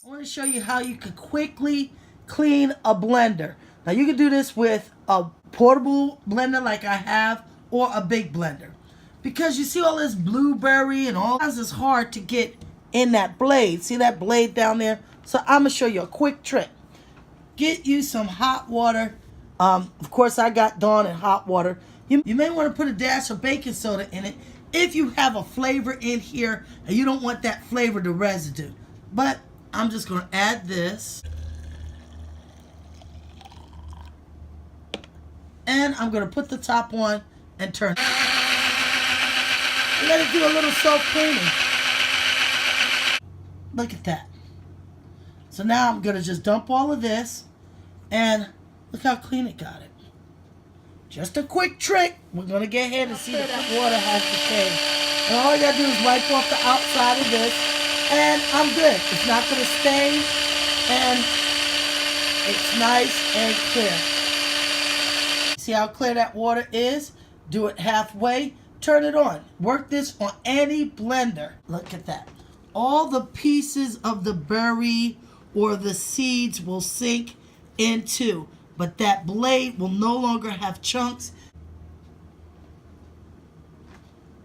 I want to show you how you can quickly clean a blender. Now you can do this with a portable blender like I have or a big blender. Because you see all this blueberry and all that is hard to get in that blade. See that blade down there? So I'm going to show you a quick trick. Get you some hot water. Of course I got Dawn in hot water. You may want to put a dash of baking soda in it if you have a flavor in here and you don't want that flavor to residue. But I'm just going to add this. And I'm going to put the top on and turn it. Let it do a little self-cleaning. Look at that. So now I'm going to just dump all of this. And look how clean it got it. Just a quick trick. We're going to get ahead and see that that water has decayed. And all you got to do is wipe off the outside of this. And I'm good. It's not going to stain. And it's nice and clear. See how clear that water is? Do it halfway. Turn it on. Work this on any blender. Look at that. All the pieces of the berry or the seeds will sink into, but that blade will no longer have chunks.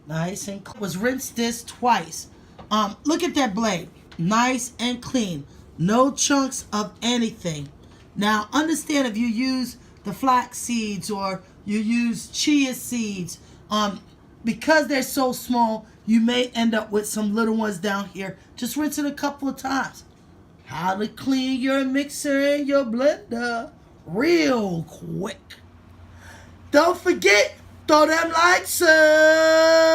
Nice and clean. Was rinse this twice. Look at that blade. Nice and clean. No chunks of anything. Now understand, if you use the flax seeds or you use chia seeds, because they're so small, you may end up with some little ones down here. Just rinse it a couple of times. How to clean your mixer and your blender real quick. Don't forget, throw them lights up.